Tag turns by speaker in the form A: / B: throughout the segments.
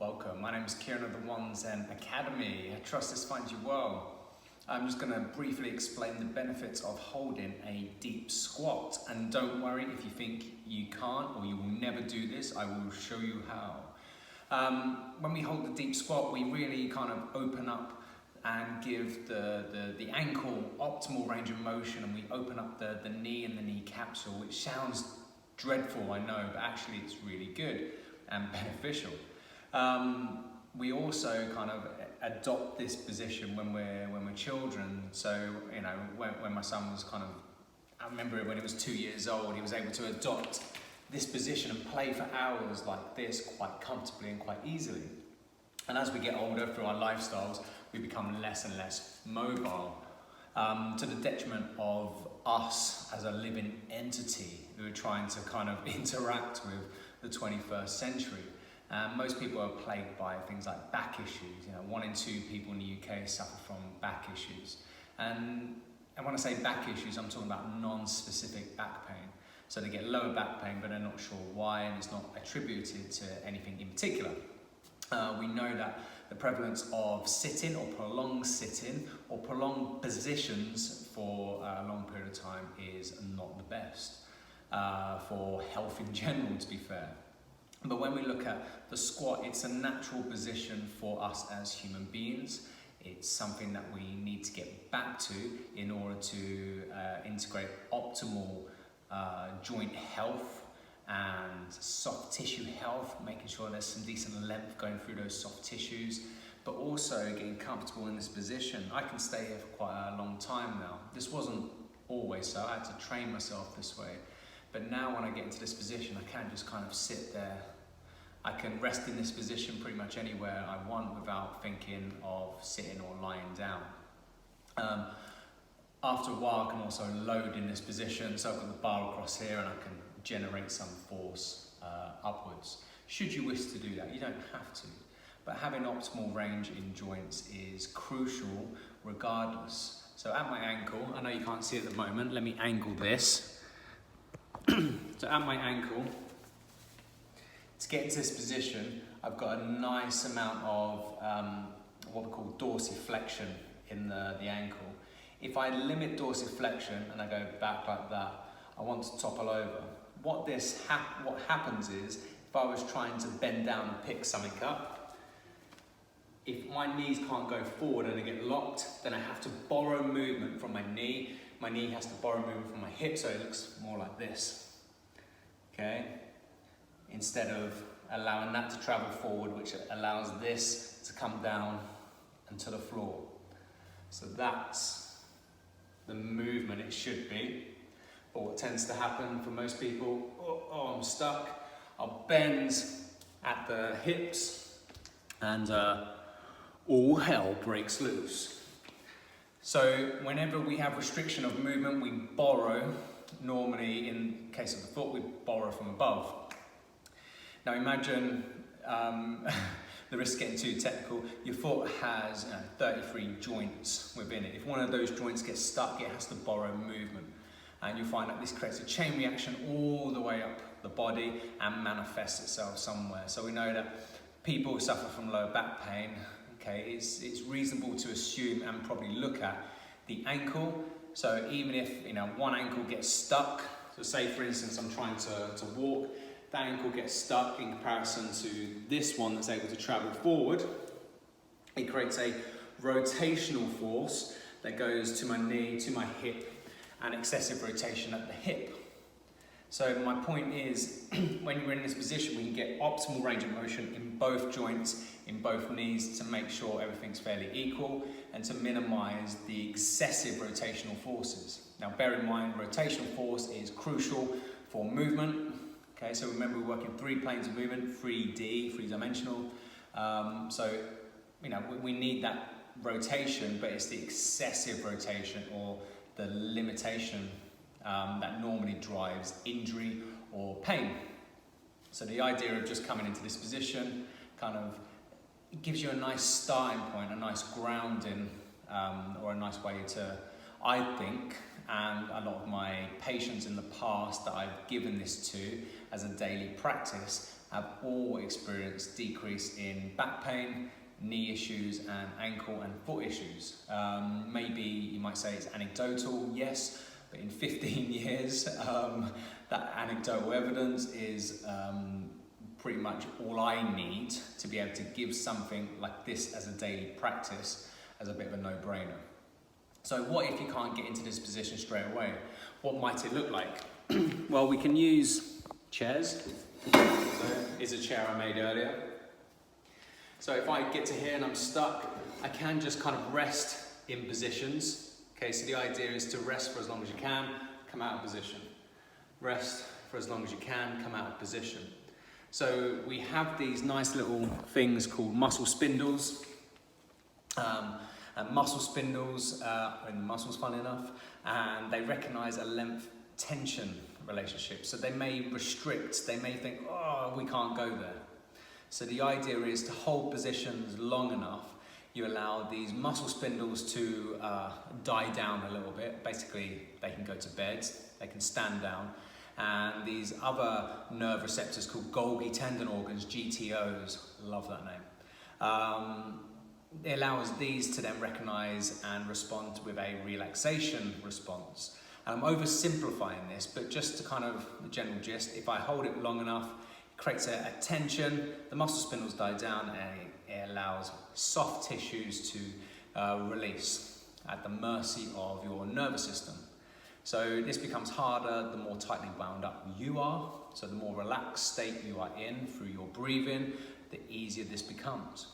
A: Welcome. My name is Kieran of the One Zen Academy. I trust this finds you well. I'm just going to briefly explain the benefits of holding a deep squat. And don't worry if you think you can't or you will never do this, I will show you how. When we hold the deep squat, we really kind of open up and give the ankle optimal range of motion, and we open up the knee and the knee capsule, which sounds dreadful, I know, but actually it's really good and beneficial. We also kind of adopt this position when we're children. So, you know, when my son was I remember when he was 2 years old, he was able to adopt this position and play for hours like this quite comfortably and quite easily. And as we get older through our lifestyles, we become less and less mobile, to the detriment of us as a living entity who are trying to kind of interact with the 21st century. Most people are plagued by things like back issues. You know, 1 in 2 people in the UK suffer from back issues. And when I say back issues, I'm talking about non-specific back pain. So they get lower back pain, but they're not sure why, and it's not attributed to anything in particular. We know that the prevalence of sitting or prolonged positions for a long period of time is not the best for health in general, to be fair. But when we look at the squat, it's a natural position for us as human beings. It's something that we need to get back to in order to integrate optimal joint health and soft tissue health, making sure there's some decent length going through those soft tissues, but also getting comfortable in this position. I can stay here for quite a long time now. This wasn't always so, I had to train myself this way. But now when I get into this position, I can just kind of sit there. I can rest in this position pretty much anywhere I want without thinking of sitting or lying down. After a while, I can also load in this position. So I've got the bar across here and I can generate some force upwards. Should you wish to do that, you don't have to. But having optimal range in joints is crucial regardless. So at my ankle, I know you can't see it at the moment, let me angle this. So at my ankle, to get into this position, I've got a nice amount of what we call dorsiflexion in the ankle. If I limit dorsiflexion and I go back like that, I want to topple over. What happens is, if I was trying to bend down and pick something up, if my knees can't go forward and they get locked, then I have to borrow movement from my knee. My knee has to borrow movement from my hip, so it looks more like this. Okay? Instead of allowing that to travel forward, which allows this to come down and to the floor. So that's the movement it should be. But what tends to happen for most people, oh, I'm stuck. I'll bend at the hips and all hell breaks loose. So whenever we have restriction of movement, we borrow. Normally, in case of the foot, we borrow from above. Now imagine, the risk of getting too technical, your foot has 33 joints within it. If one of those joints gets stuck, it has to borrow movement. And you'll find that this creates a chain reaction all the way up the body and manifests itself somewhere. So we know that people who suffer from lower back pain, okay, it's reasonable to assume and probably look at the ankle. So even if one ankle gets stuck, so say for instance I'm trying to walk, that ankle gets stuck in comparison to this one that's able to travel forward, it creates a rotational force that goes to my knee, to my hip, and excessive rotation at the hip. So my point is, when you're in this position, we can get optimal range of motion in both joints, in both knees, to make sure everything's fairly equal and to minimize the excessive rotational forces. Now bear in mind, rotational force is crucial for movement. Okay, so remember we're working 3 planes of movement, 3D, 3-dimensional. So we need that rotation, but it's the excessive rotation or the limitation that normally drives injury or pain. So the idea of just coming into this position kind of gives you a nice starting point, a nice grounding, or a nice way to, I think, and a lot of my patients in the past that I've given this to as a daily practice have all experienced decrease in back pain, knee issues, and ankle and foot issues. Maybe you might say it's anecdotal, yes, but in 15 years, that anecdotal evidence is pretty much all I need to be able to give something like this as a daily practice as a bit of a no-brainer. So what if you can't get into this position straight away? What might it look like? Well, we can use chairs. So here's a chair I made earlier. So if I get to here and I'm stuck, I can just kind of rest in positions. Okay, so the idea is to rest for as long as you can, come out of position. Rest for as long as you can, come out of position. So we have these nice little things called muscle spindles. And muscle spindles are in the muscles, funny enough, and they recognize a length tension relationship. So they may restrict, they may think, oh, we can't go there. So the idea is to hold positions long enough, you allow these muscle spindles to die down a little bit. Basically, they can go to bed, they can stand down, and these other nerve receptors called Golgi tendon organs, GTOs, love that name. It allows these to then recognize and respond with a relaxation response. I'm oversimplifying this, but just to kind of the general gist, if I hold it long enough, it creates a tension, the muscle spindles die down, and it allows soft tissues to release at the mercy of your nervous system. So this becomes harder the more tightly wound up you are, so the more relaxed state you are in through your breathing, the easier this becomes.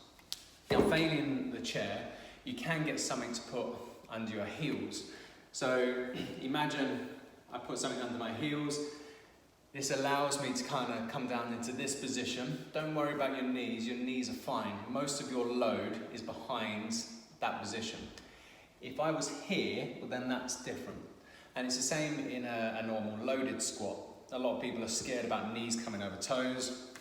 A: Now, failing the chair, you can get something to put under your heels. So imagine I put something under my heels. This allows me to kind of come down into this position. Don't worry about your knees are fine. Most of your load is behind that position. If I was here, well, then that's different. And it's the same in a normal loaded squat. A lot of people are scared about knees coming over toes.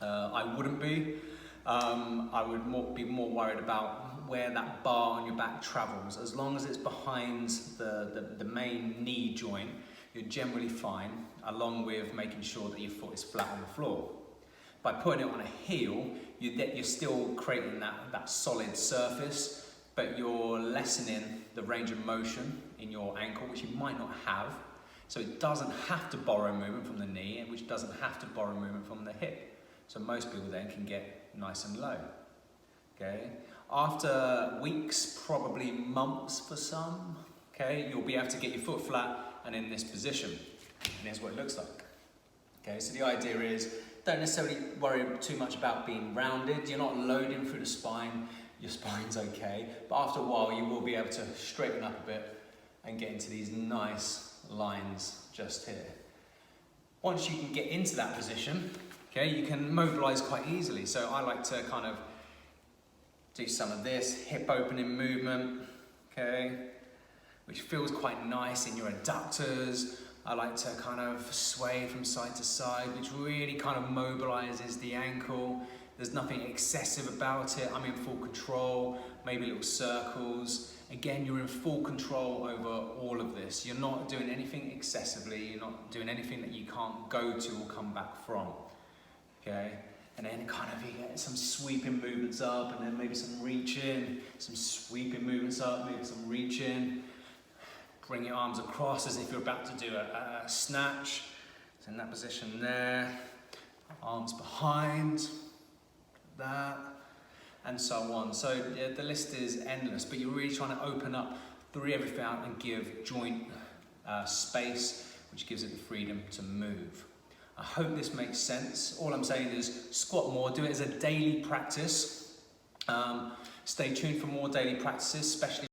A: I wouldn't be. I would be more worried about where that bar on your back travels. As long as it's behind the main knee joint, you're generally fine, along with making sure that your foot is flat on the floor. By putting it on a heel, you're still creating that solid surface, but you're lessening the range of motion in your ankle, which you might not have. So it doesn't have to borrow movement from the knee, and which doesn't have to borrow movement from the hip. So most people then can get nice and low. Okay. After weeks, probably months for some, okay, you'll be able to get your foot flat and in this position. And here's what it looks like. Okay, so the idea is, don't necessarily worry too much about being rounded. You're not loading through the spine. Your spine's okay. But after a while, you will be able to straighten up a bit and get into these nice lines just here. Once you can get into that position, okay, you can mobilize quite easily. So I like to kind of do some of this hip opening movement, okay, which feels quite nice in your adductors. I like to kind of sway from side to side, which really kind of mobilizes the ankle. There's nothing excessive about it. I'm in full control, maybe little circles. Again, you're in full control over all of this. You're not doing anything excessively. You're not doing anything that you can't go to or come back from. Okay, and then kind of you get some sweeping movements up, and then maybe some reaching, some sweeping movements up, maybe some reaching. Bring your arms across as if you're about to do a snatch. It's in that position there. Arms behind, that, and so on. So the list is endless, but you're really trying to open up through everything out and give joint space, which gives it the freedom to move. I hope this makes sense. All I'm saying is squat more, do it as a daily practice. Stay tuned for more daily practices, especially